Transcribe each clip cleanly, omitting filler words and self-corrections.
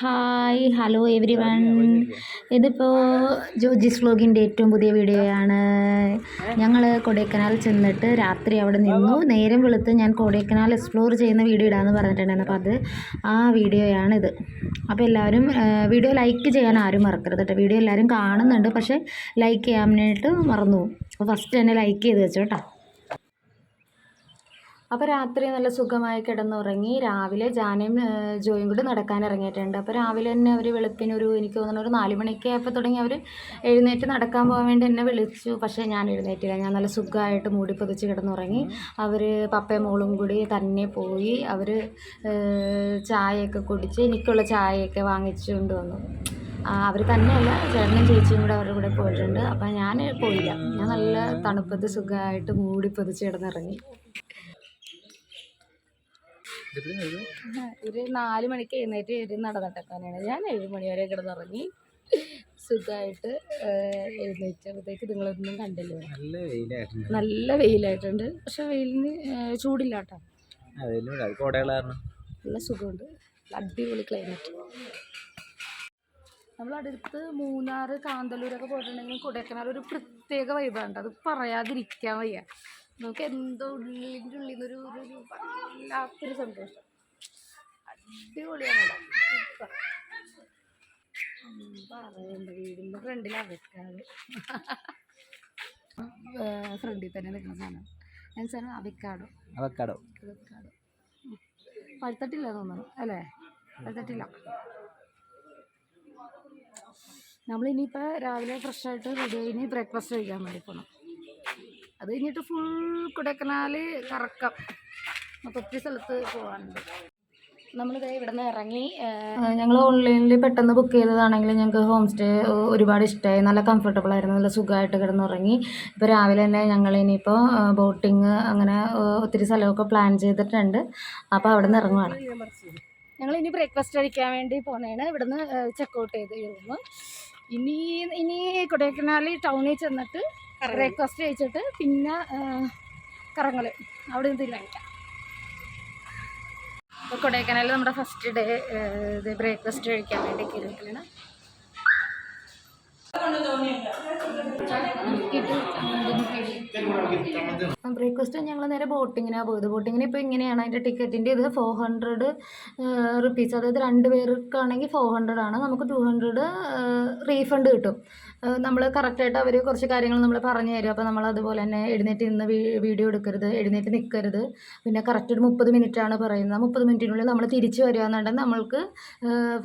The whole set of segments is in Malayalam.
Hi hello every one. ഇതിപ്പോൾ ജോജിസ് വ്ലോഗിൻ്റെ ഏറ്റവും പുതിയ വീഡിയോയാണ്. ഞങ്ങൾ കൊടൈക്കനാൽ ചെന്നിട്ട് രാത്രി അവിടെ നിന്നു. നേരം വെളുത്ത് ഞാൻ കൊടൈക്കനാൽ എക്സ്പ്ലോർ ചെയ്യുന്ന വീഡിയോ ഇടാമെന്ന് പറഞ്ഞിട്ടുണ്ടായിരുന്നു. അപ്പോൾ ആ വീഡിയോയാണിത്. അപ്പോൾ എല്ലാവരും വീഡിയോ ലൈക്ക് ചെയ്യാൻ ആരും മറക്കരുത് കേട്ടോ. വീഡിയോ എല്ലാവരും കാണുന്നുണ്ട്, പക്ഷേ ലൈക്ക് ചെയ്യാനായിട്ട് മറന്നു പോകും. അപ്പോൾ ഫസ്റ്റ് തന്നെ ലൈക്ക് ചെയ്ത് വെച്ചോ കേട്ടോ. അപ്പോൾ രാത്രി നല്ല സുഖമായി കിടന്നുറങ്ങി. രാവിലെ ജാനയും ജോയും കൂടി നടക്കാൻ ഇറങ്ങിയിട്ടുണ്ട്. അപ്പോൾ രാവിലെ തന്നെ അവർ വെളുപ്പിനൊരു എനിക്ക് തോന്നുന്നു ഒരു 4 മണിയൊക്കെ ആയപ്പോൾ തുടങ്ങി അവർ എഴുന്നേറ്റ് നടക്കാൻ പോകാൻ വേണ്ടി എന്നെ വിളിച്ചു. പക്ഷേ ഞാൻ എഴുന്നേറ്റില്ല. ഞാൻ നല്ല സുഖമായിട്ട് മൂടി പൊതിച്ച് കിടന്നുറങ്ങി. അവർ പപ്പയും മോളും കൂടി തന്നെ പോയി. അവർ ചായയൊക്കെ കുടിച്ച് എനിക്കുള്ള ചായയൊക്കെ വാങ്ങിച്ചുകൊണ്ട് വന്നു. അവർ തന്നെയല്ല, ചേട്ടനും ചേച്ചിയും കൂടെ അവരുടെ കൂടെ പോയിട്ടുണ്ട്. അപ്പം ഞാൻ പോയില്ല. ഞാൻ നല്ല തണുപ്പത്ത് സുഖമായിട്ട് മൂടി പൊതിച്ച് കിടന്നിറങ്ങി. ഒരു 4 മണിക്ക് എഴുന്നേറ്റ് നടന്നിട്ടേക്കാനാണ്. ഞാൻ 7 മണി വരെ കിടന്നിറങ്ങി സുഖമായിട്ട് എഴുന്നേറ്റപ്പോഴത്തേക്ക് നിങ്ങളൊന്നും കണ്ടില്ല. നല്ല വെയിലായിട്ടുണ്ട്. പക്ഷെ വെയിലിന് ചൂടില്ല കേട്ടോ. നല്ല സുഖമുണ്ട്. അടിപൊളി ക്ലൈമറ്റ്. നമ്മളടുത്ത് മൂന്നാർ, കാന്തല്ലൂരൊക്കെ പോയിട്ടുണ്ടെങ്കിൽ കൊടൈക്കനാൽ ഒരു പ്രത്യേക വൈബാണ്. അത് പറയാതിരിക്കാൻ വയ്യ. നമുക്ക് എന്തോ ഉള്ളിൻ്റെ ഉള്ളിൽ നിന്നൊരു വല്ലാത്തൊരു സന്തോഷം. അടിപൊളിയാണ്. പറയണ്ട, വീടിൻ്റെ ഫ്രണ്ടിൽ അവക്കാട്, ഫ്രണ്ടിൽ തന്നെ നിൽക്കുന്ന സാധനം സാധനം അവക്കാടോ അവക്കാടോ അവക്കാടോ പഴുത്തട്ടില്ല തോന്നുന്നു അല്ലേ? പഴുത്തട്ടില്ല. നമ്മളിനിയിപ്പോൾ രാവിലെ ഫ്രഷായിട്ട് റെഡി ആയി ബ്രേക്ക്ഫാസ്റ്റ് കഴിക്കാൻ വേണ്ടി പോകണം. അത് കഴിഞ്ഞിട്ട് ഫുൾ കൊടൈക്കനാൽ കറക്കം. ഒത്തിരി സ്ഥലത്ത് പോകാനുണ്ട്. നമ്മളിത് ഇവിടെ നിന്ന് ഇറങ്ങി. ഞങ്ങൾ ഓൺലൈനിൽ പെട്ടെന്ന് ബുക്ക് ചെയ്തതാണെങ്കിൽ ഞങ്ങൾക്ക് ഹോം സ്റ്റേ ഒരുപാട് ഇഷ്ടമായി. നല്ല കംഫർട്ടബിൾ ആയിരുന്നു. നല്ല സുഖമായിട്ട് കിടന്നുറങ്ങി. ഇപ്പോൾ രാവിലെ തന്നെ ഞങ്ങൾ ഇനിയിപ്പോൾ ബോട്ടിങ് അങ്ങനെ ഒത്തിരി സ്ഥലമൊക്കെ പ്ലാൻ ചെയ്തിട്ടുണ്ട്. അപ്പോൾ അവിടെ നിന്ന് ഇറങ്ങുവാണ്. ഞങ്ങളിനി ബ്രേക്ക്ഫാസ്റ്റ് കഴിക്കാൻ വേണ്ടി പോകുന്നതാണ്. ഇവിടെ നിന്ന് ചെക്കൗട്ട് ചെയ്ത് കഴിയുമ്പോൾ ഇനി കൊടൈക്കനാൽ ടൗണിൽ ചെന്നിട്ട് ബ്രേക്ക്ഫാസ്റ്റ് കഴിച്ചിട്ട് പിന്നെ കറങ്ങൽ അവിടെ നിന്ന് തീരുമാനിക്കാം. അപ്പോൾ കൊടൈക്കനാലിൽ നമ്മുടെ ഫസ്റ്റ് ഡേ ഇത് ബ്രേക്ക്ഫാസ്റ്റ് കഴിക്കാൻ വേണ്ടി കയറിയിട്ടാണ്. ബ്രേക്ക്ഫാസ്റ്റ് ഞങ്ങൾ നേരെ ബോട്ടിങ്ങിനാണ് പോയത്. ബോട്ടിങ്ങിന് ഇപ്പോൾ ഇങ്ങനെയാണ് അതിൻ്റെ ടിക്കറ്റിൻ്റെ ഇത് 400 റുപ്പീസ്. അതായത് 2 പേർക്കാണെങ്കിൽ 400 ആണ്. നമുക്ക് 200 റീഫണ്ട് കിട്ടും. നമ്മൾ കറക്റ്റായിട്ട് അവർ കുറച്ച് കാര്യങ്ങൾ നമ്മൾ പറഞ്ഞു തരും. അപ്പോൾ നമ്മൾ അതുപോലെ തന്നെ എഴുന്നേറ്റ് നിന്ന് വീഡിയോ എടുക്കരുത്, എഴുന്നേറ്റ് നിൽക്കരുത്. പിന്നെ കറക്റ്റ് ഒരു 30 മിനിറ്റാണ് പറയുന്നത്. 30 മിനിറ്റിനുള്ളിൽ നമ്മൾ തിരിച്ച് വരിക എന്നുണ്ടെങ്കിൽ നമ്മൾക്ക്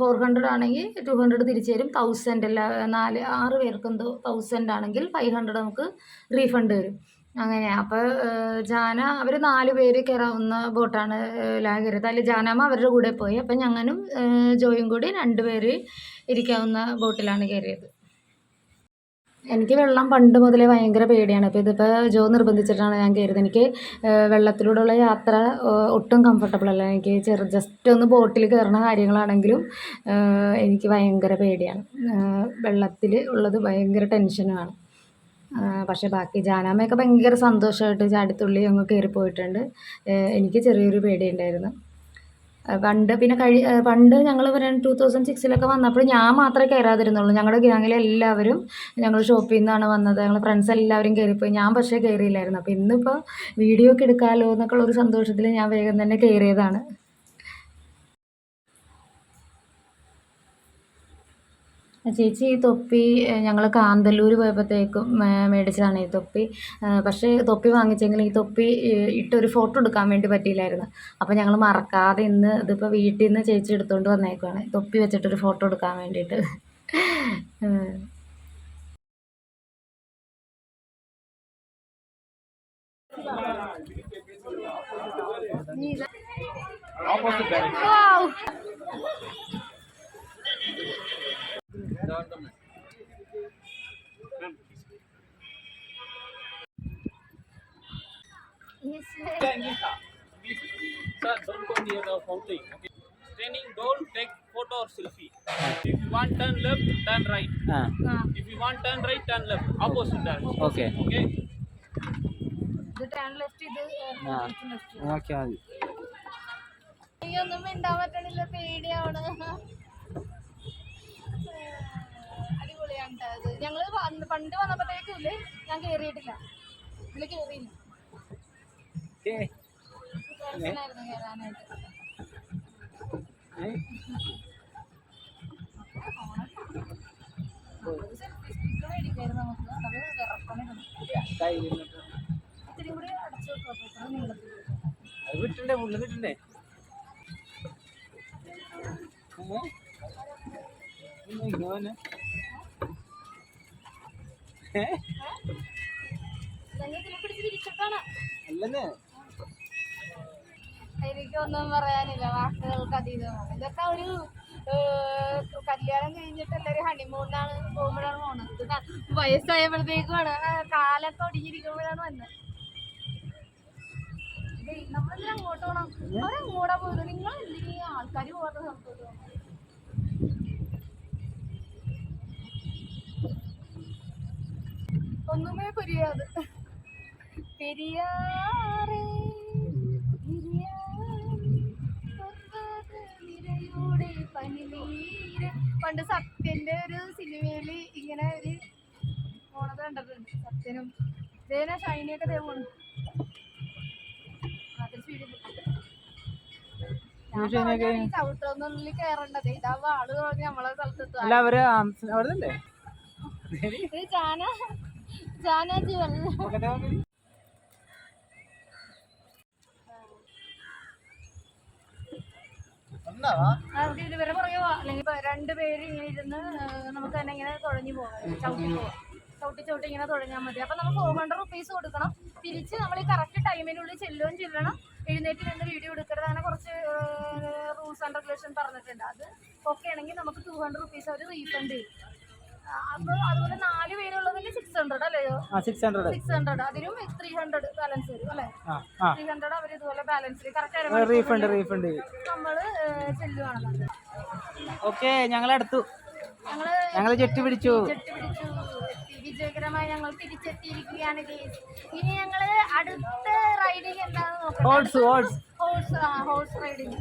400 ആണെങ്കിൽ 200 തിരിച്ച് തരും. 1000 അല്ല 6 പേർക്ക് എന്തോ 1000 ആണെങ്കിൽ 500 നമുക്ക് റീഫണ്ട് വരും. അങ്ങനെ അപ്പോൾ ജാന അവർ 4 പേര് കയറാവുന്ന ബോട്ടാണ് കയറിയത്. അതിൽ ജാനാമ്മ അവരുടെ കൂടെ പോയി. അപ്പം ഞങ്ങളും ജോയും കൂടി 2 പേര് ഇരിക്കാവുന്ന ബോട്ടിലാണ് കയറിയത്. എനിക്ക് വെള്ളം പണ്ട് മുതലേ ഭയങ്കര പേടിയാണ്. അപ്പോൾ ഇതിപ്പോൾ ജോ നിർബന്ധിച്ചിട്ടാണ് ഞാൻ കയറിയത്. എനിക്ക് വെള്ളത്തിലൂടെയുള്ള യാത്ര ഒട്ടും കംഫർട്ടബിൾ അല്ല. എനിക്ക് ജസ്റ്റ് ഒന്ന് ബോട്ടിൽ കയറുന്ന കാര്യങ്ങളാണെങ്കിലും എനിക്ക് ഭയങ്കര പേടിയാണ്. വെള്ളത്തിൽ ഉള്ളത് ഭയങ്കര ടെൻഷനുമാണ്. പക്ഷേ ബാക്കി ജാനാമ്മയൊക്കെ ഭയങ്കര സന്തോഷമായിട്ട് ചാടിത്തുള്ളി അങ്ങ് കയറിപ്പോയിട്ടുണ്ട്. എനിക്ക് ചെറിയൊരു പേടിയുണ്ടായിരുന്നു പണ്ട് ഞങ്ങൾ 2006 വന്നപ്പോൾ ഞാൻ മാത്രമേ കയറാതിരുന്നുള്ളൂ. ഞങ്ങളുടെ ഗ്യാങ്ങിലെ എല്ലാവരും ഞങ്ങൾ ഷോപ്പിൽ നിന്നാണ് വന്നത്. ഞങ്ങൾ ഫ്രണ്ട്സ് എല്ലാവരും കയറിപ്പോയി. ഞാൻ പക്ഷേ കയറിയില്ലായിരുന്നു. അപ്പോൾ ഇന്നിപ്പോൾ വീഡിയോ ഒക്കെ എടുക്കാമല്ലോ എന്നൊക്കെ ഉള്ളൊരു സന്തോഷത്തിൽ ഞാൻ വേഗം തന്നെ കയറിയതാണ്. ചേച്ചി ഈ തൊപ്പി ഞങ്ങൾ കാന്തല്ലൂർ പോയപ്പോഴത്തേക്കും മേടിച്ചതാണ് ഈ തൊപ്പി. പക്ഷേ തൊപ്പി വാങ്ങിച്ചെങ്കിൽ ഈ തൊപ്പി ഇട്ടൊരു ഫോട്ടോ എടുക്കാൻ വേണ്ടി പറ്റിയില്ലായിരുന്നു. അപ്പോൾ ഞങ്ങൾ മറക്കാതെ ഇന്ന് ഇതിപ്പോൾ വീട്ടിൽ നിന്ന് ചേച്ചി എടുത്തുകൊണ്ട് വന്നേക്കുവാണ് തൊപ്പി വെച്ചിട്ടൊരു ഫോട്ടോ എടുക്കാൻ വേണ്ടിയിട്ട്. Sir, don't go near the fountain. Okay. Standing, don't take photo or selfie. If you want turn left, turn right. If you want turn right, turn left. Opposite direction. Okay. Okay. The turn left ഇത് ഓക്കെ മതി. ഒന്നും മിണ്ടാൻ പറ്റണില്ല, പേടിയാണ്. ഞങ്ങൾ പണ്ട് വന്നപ്പോഴത്തേക്കും ഇല്ലേ ഞാൻ കയറിയിട്ടില്ല, ഇതിൽ കയറിയില്ല. ടെൻഷനായിരുന്നു കയറാനായിട്ട്. മേടിക്കായിരുന്നു നമുക്ക്, അത് വിറക്കണമായിരുന്നു. ഇത്തിരി കൂടി അടച്ചു വെക്കാം നീളത്തിൽ. എനിക്കൊന്നും പറയാനില്ല, വാക്കുകൾക്ക് അതീതമാണ്. ഇതൊക്കെ ഒരു കല്യാണം കഴിഞ്ഞിട്ട് എല്ലാവരും ഹണിമൂണിനാണ് പോകുമ്പോഴാണ് പോണത്. ഇത് വയസ്സായപ്പോഴത്തേക്കുമാണ്, കാലൊക്കെ ഒടിഞ്ഞിരിക്കുമ്പോഴാണ് വന്നത്. നമ്മളെല്ലാം അങ്ങോട്ട് പോകണം, അവരങ്ങോട്ടാ പോയത്. നിങ്ങൾ എന്തെങ്കിലും ആൾക്കാർ പോകാത്ത സ്ഥലത്തോട്ട് പോകണം. ഒന്നുമേ പുരിയാത്. പെരിയാറേ പനിനീര്. പണ്ട് സത്യന്റെ ഒരു സിനിമയില് ഇങ്ങനെ ഒരു പോണത് കണ്ടിട്ടുണ്ട്. സത്യനും ദേന ഷൈനിയൊക്കെ ദേ പോണു. ചവിട്ടൊന്നുള്ളിൽ കേറണ്ടത്. ഇതാവുമ്പോ ആള് പറഞ്ഞ് നമ്മളെ സ്ഥലത്തെത്തും. നമുക്ക് ഇതുവരെ പറയുക, അല്ലെങ്കിൽ രണ്ടുപേര് ഇങ്ങനെ ഇരുന്ന് നമുക്ക് തന്നെ ഇങ്ങനെ തുഴഞ്ഞു പോകാം, ചവിട്ടി ഇങ്ങനെ തുഴഞ്ഞാൽ മതി. അപ്പം നമ്മൾ 400 rupees കൊടുക്കണം. തിരിച്ച് നമ്മൾ ഈ കറക്റ്റ് ടൈമിനുള്ളിൽ ചെല്ലണം. എഴുന്നേറ്റ് നിന്ന് വീഡിയോ എടുക്കരുത്. അങ്ങനെ കുറച്ച് റൂൾസ് ആൻഡ് റെഗുലേഷൻ പറഞ്ഞിട്ടുണ്ട്. അത് ഓക്കെ ആണെങ്കിൽ നമുക്ക് 200 rupees അവർ റീഫണ്ട് ചെയ്യും. അപ്പോൾ അതുപോലെ 4 പേരുള്ളതിൽ 600 അല്ലയോ? 600. അതിനും 300 ബാലൻസ് വരും അല്ലേ? 300 അവർ ഇതുപോലെ ബാലൻസ് കറക്റ്റ് റീഫണ്ട് നമ്മൾ ചെല്ലുവാണെന്നുണ്ട്. ഓക്കെ, ഞങ്ങളടുത്തു, ഞങ്ങൾ ജെറ്റ് പിടിച്ചു. വിജയകരമായി ഞങ്ങൾ തിരിച്ചെത്തിയിരിക്കുകയാണ്. ഇനി ഞങ്ങൾ അടുത്ത റൈഡിങ് എന്താണെന്ന് നോക്കാം. ഹോഴ്സ് റൈഡിങ്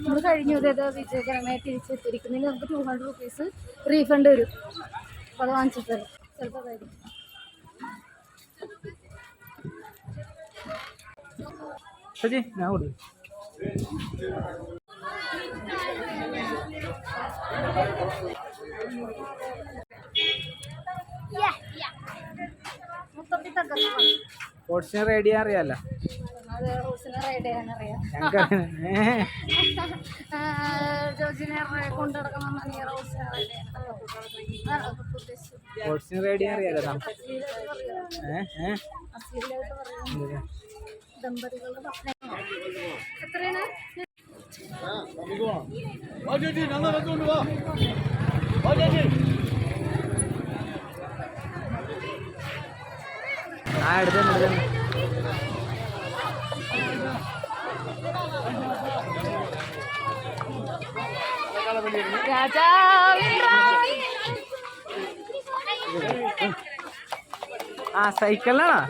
നമ്മൾ കഴിഞ്ഞു. ഇതേത് വിജയകരമായി തിരിച്ചെത്തിയിരിക്കുന്നതിന് നമുക്ക് 200 rupees റീഫണ്ട് വരും. അപ്പോൾ അത് വാങ്ങിച്ചിട്ട് തരും ചിലപ്പോൾ കാര്യം. ഞാൻ കൊടുക്കും. ഹോഴ്സിനെ റൈഡ് ചെയ്യാൻ അറിയാലോ. ഹോഴ്സിനെ റൈഡ് ചെയ്യാൻ അറിയാലോ. ദമ്പതികളുടെ ഭക്ഷണം എത്രയാണ്? സൈക്കിളിലാണോ?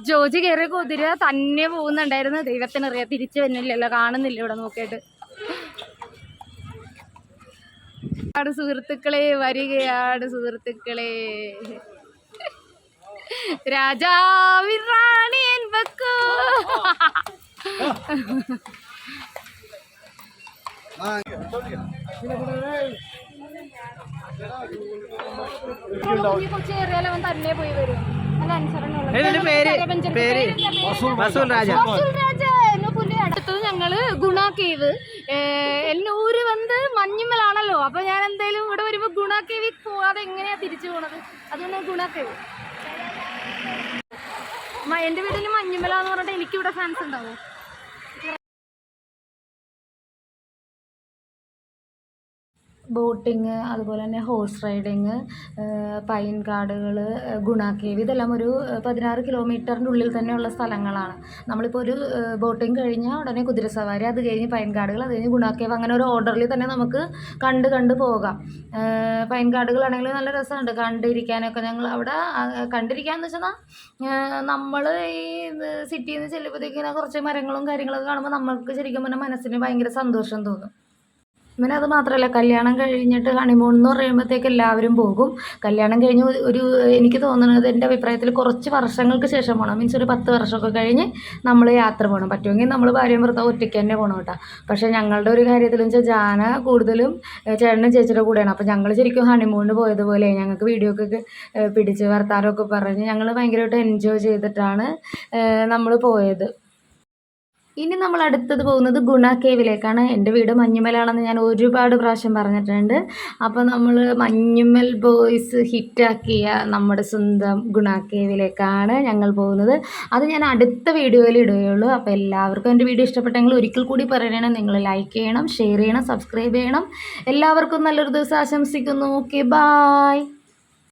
ജോജി കയറിയ കുതിര തന്നെ പോകുന്നുണ്ടായിരുന്നു. ദൈവത്തിനറിയാം, തിരിച്ചു വരുന്നില്ലല്ലോ, കാണുന്നില്ല ഇവിടെ നോക്കിയിട്ട്. സുഹൃത്തുക്കളെ വരികയാണ് സുഹൃത്തുക്കളെ. രാജാവിൻ റാണി വെക്കോ. കൊച്ചു കയറിയാൽ അവൻ തന്നെ പോയി വരും. അടുത്തത് ഞങ്ങള് ഗുണ കേവ്. എന്നൂര് വന്ന് മഞ്ഞുമലാണല്ലോ, അപ്പൊ ഞാൻ എന്തായാലും ഇവിടെ വരുമ്പോ ഗുണ കേവിൽ പോവാതെ എങ്ങനെയാ തിരിച്ചു പോണത്. അതുകൊണ്ട് ഗുണ കേവ് എൻ്റെ വീട്ടിൽ മഞ്ഞുമല എന്ന് പറഞ്ഞിട്ട് എനിക്കിവിടെ ഫാൻസ് ഉണ്ടാവും. ബോട്ടിങ്, അതുപോലെ തന്നെ ഹോഴ്സ് റൈഡിങ്, പൈൻ കാടുകൾ, ഗുണ കേവ്, ഇതെല്ലാം ഒരു 16 കിലോമീറ്ററിൻ്റെ ഉള്ളിൽ തന്നെയുള്ള സ്ഥലങ്ങളാണ്. നമ്മളിപ്പോൾ ഒരു ബോട്ടിങ് കഴിഞ്ഞാൽ ഉടനെ കുതിരസവാരി, അത് കഴിഞ്ഞ് പൈൻ കാടുകൾ, അത് കഴിഞ്ഞ് ഗുണ കേവ്, അങ്ങനെ ഒരു ഓർഡറിൽ തന്നെ നമുക്ക് കണ്ട് പോകാം. പൈൻ കാടുകളാണെങ്കിൽ നല്ല രസമുണ്ട് കണ്ടിരിക്കാനൊക്കെ. ഞങ്ങൾ അവിടെ കണ്ടിരിക്കാമെന്ന് വെച്ചാൽ നമ്മൾ ഈ സിറ്റിയിൽ നിന്ന് ചെല്ലുമ്പോഴത്തേക്കിങ്ങനെ കുറച്ച് മരങ്ങളും കാര്യങ്ങളൊക്കെ കാണുമ്പോൾ നമ്മൾക്ക് ശരിക്കും പറഞ്ഞാൽ മനസ്സിന് ഭയങ്കര സന്തോഷം തോന്നും. പിന്നെ അത് മാത്രമല്ല, കല്യാണം കഴിഞ്ഞിട്ട് ഹണിമൂൺ എന്ന് പറയുമ്പോഴത്തേക്ക് എല്ലാവരും പോകും. കല്യാണം കഴിഞ്ഞ് ഒരു എനിക്ക് തോന്നുന്നത്, എൻ്റെ അഭിപ്രായത്തിൽ കുറച്ച് വർഷങ്ങൾക്ക് ശേഷം പോകണം. മീൻസ് ഒരു 10 വർഷമൊക്കെ കഴിഞ്ഞ് നമ്മൾ യാത്ര പോകണം. പറ്റുമെങ്കിൽ നമ്മൾ ഭാര്യയും ഭർത്താവും ഒറ്റയ്ക്ക് തന്നെ പോകണം കേട്ടോ. പക്ഷേ ഞങ്ങളുടെ ഒരു കാര്യത്തിലെന്ന് വെച്ചാൽ ജാന കൂടുതലും ചേട്ടനും ചേച്ചിയുടെ കൂടെയാണ്. അപ്പോൾ ഞങ്ങൾ ശരിക്കും ഹണിമൂണിന് പോയതുപോലെ ഞങ്ങൾക്ക് വീഡിയോ ഒക്കെ പിടിച്ച് വർത്താനമൊക്കെ പറഞ്ഞ് ഞങ്ങൾ ഭയങ്കരമായിട്ട് എൻജോയ് ചെയ്തിട്ടാണ് നമ്മൾ പോയത്. ഇനി നമ്മൾ അടുത്തത് പോകുന്നത് ഗുണ കേവിലേക്കാണ്. എൻ്റെ വീട് മഞ്ഞുമലാണെന്ന് ഞാൻ ഒരുപാട് പ്രാവശ്യം പറഞ്ഞിട്ടുണ്ട്. അപ്പോൾ നമ്മൾ മഞ്ഞുമൽ ബോയ്സ് ഹിറ്റാക്കിയ നമ്മുടെ സ്വന്തം ഗുണ കേവിലേക്കാണ് ഞങ്ങൾ പോകുന്നത്. അത് ഞാൻ അടുത്ത വീഡിയോയിൽ ഇടുകയുള്ളൂ. അപ്പോൾ എല്ലാവർക്കും എൻ്റെ വീഡിയോ ഇഷ്ടപ്പെട്ടെങ്കിൽ ഒരിക്കൽ കൂടി പറയണം, നിങ്ങൾ ലൈക്ക് ചെയ്യണം, ഷെയർ ചെയ്യണം, സബ്സ്ക്രൈബ് ചെയ്യണം. എല്ലാവർക്കും നല്ലൊരു ദിവസം ആശംസിക്കുന്നു. Okay, bye.